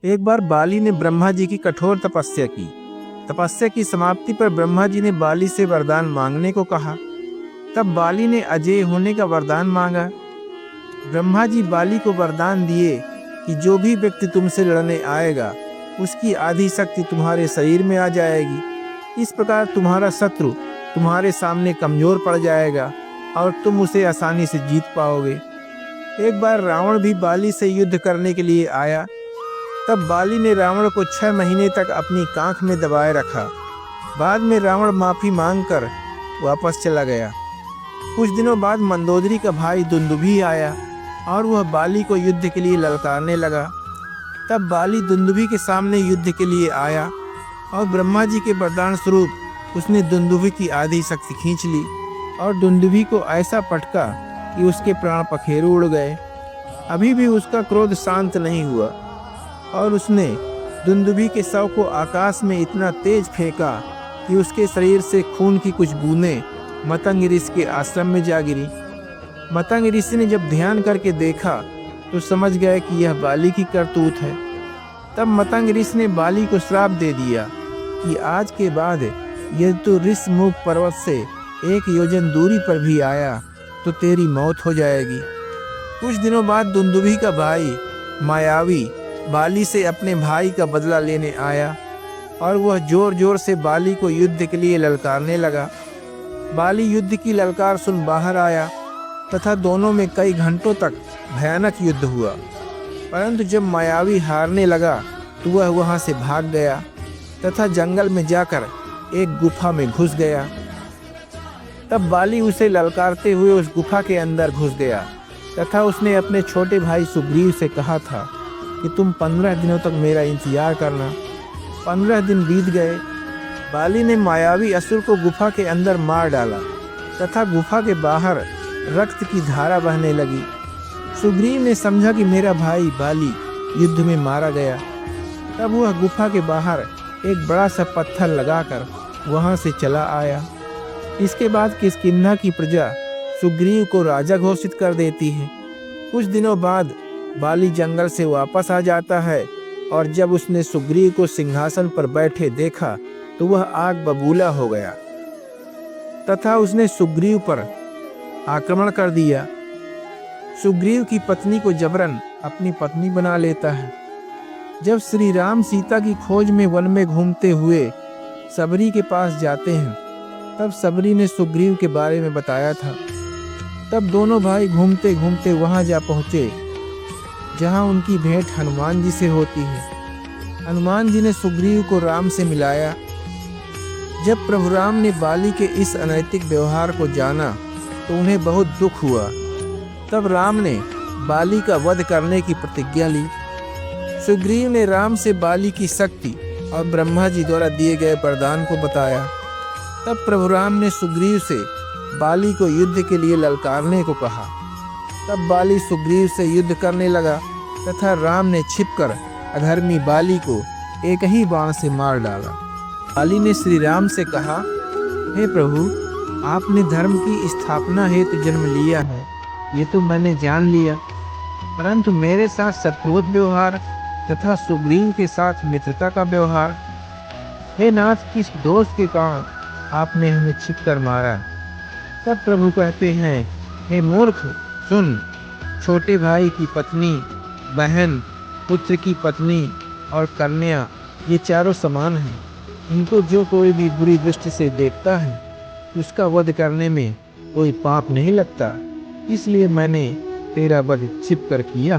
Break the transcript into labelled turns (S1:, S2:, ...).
S1: एक बार बाली ने ब्रह्मा जी की कठोर तपस्या की। तपस्या की समाप्ति पर ब्रह्मा जी ने बाली से वरदान मांगने को कहा। तब बाली ने अजेय होने का वरदान मांगा। ब्रह्मा जी बाली को वरदान दिए कि जो भी व्यक्ति तुमसे लड़ने आएगा उसकी आधी शक्ति तुम्हारे शरीर में आ जाएगी। इस प्रकार तुम्हारा शत्रु तुम्हारे सामने कमजोर पड़ जाएगा और तुम उसे आसानी से जीत पाओगे। एक बार रावण भी बाली से युद्ध करने के लिए आया। तब बाली ने रावण को 6 महीने तक अपनी कांख में दबाए रखा। बाद में रावण माफी मांगकर वापस चला गया। कुछ दिनों बाद मंदोदरी का भाई दुंदुभी आया और वह बाली को युद्ध के लिए ललकारने लगा। तब बाली दुंदुभी के सामने युद्ध के लिए आया और ब्रह्मा जी के वरदान स्वरूप उसने दुंदुभी की आधी शक्ति खींच ली और दुंदुभी को ऐसा पटका कि उसके प्राण पखेरु उड़ गए। अभी भी उसका क्रोध शांत नहीं हुआ और उसने दुंदुभी के शव को आकाश में इतना तेज फेंका कि उसके शरीर से खून की कुछ बूंदें मतंग ऋषि के आश्रम में जा गिरी। मतंग ऋषि ने जब ध्यान करके देखा तो समझ गए कि यह बाली की करतूत है। तब मतंग ऋषि ने बाली को श्राप दे दिया कि आज के बाद यदि तू ऋषमुख पर्वत से 1 योजन दूरी पर भी आया तो तेरी मौत हो जाएगी। कुछ दिनों बाद दुंदुभी का भाई मायावी बाली से अपने भाई का बदला लेने आया और वह जोर जोर से बाली को युद्ध के लिए ललकारने लगा। बाली युद्ध की ललकार सुन बाहर आया तथा दोनों में कई घंटों तक भयानक युद्ध हुआ। परंतु जब मायावी हारने लगा तो वह वहां से भाग गया तथा जंगल में जाकर एक गुफा में घुस गया। तब बाली उसे ललकारते हुए उस गुफा के अंदर घुस गया तथा उसने अपने छोटे भाई सुग्रीव से कहा था कि तुम 15 दिनों तक मेरा इंतजार करना। 15 दिन बीत गए। बाली ने मायावी असुर को गुफा के अंदर मार डाला तथा गुफा के बाहर रक्त की धारा बहने लगी। सुग्रीव ने समझा कि मेरा भाई बाली युद्ध में मारा गया। तब वह गुफा के बाहर एक बड़ा सा पत्थर लगाकर वहां से चला आया। इसके बाद किष्किंधा की प्रजा सुग्रीव को राजा घोषित कर देती है। कुछ दिनों बाद बाली जंगल से वापस आ जाता है और जब उसने सुग्रीव को सिंहासन पर बैठे देखा तो वह आग बबूला हो गया तथा उसने सुग्रीव पर आक्रमण कर दिया। सुग्रीव की पत्नी को जबरन अपनी पत्नी बना लेता है। जब श्री राम सीता की खोज में वन में घूमते हुए सबरी के पास जाते हैं तब सबरी ने सुग्रीव के बारे में बताया था। तब दोनों भाई घूमते घूमते वहां जा पहुंचे जहां उनकी भेंट हनुमान जी से होती है। हनुमान जी ने सुग्रीव को राम से मिलाया। जब प्रभु राम ने बाली के इस अनैतिक व्यवहार को जाना तो उन्हें बहुत दुख हुआ। तब राम ने बाली का वध करने की प्रतिज्ञा ली। सुग्रीव ने राम से बाली की शक्ति और ब्रह्मा जी द्वारा दिए गए वरदान को बताया। तब प्रभु राम ने सुग्रीव से बाली को युद्ध के लिए ललकारने को कहा। तब बाली सुग्रीव से युद्ध करने लगा तथा राम ने छिपकर अधर्मी बाली को एक ही बाण से मार डाला। बाली ने श्री राम से कहा, हे प्रभु, आपने धर्म की स्थापना हेतु जन्म लिया है, ये तो मैंने जान लिया, परंतु मेरे साथ शत्रुवत व्यवहार तथा सुग्रीव के साथ मित्रता का व्यवहार, हे नाथ, किस दोष के कारण आपने हमें छिपकर मारा। तब प्रभु कहते हैं, हे मूर्ख, सुन, छोटे भाई की पत्नी, बहन, पुत्र की पत्नी और कन्या ये चारों समान हैं। इनको जो कोई भी बुरी दृष्टि से देखता है उसका वध करने में कोई पाप नहीं लगता, इसलिए मैंने तेरा वध छिपकर किया।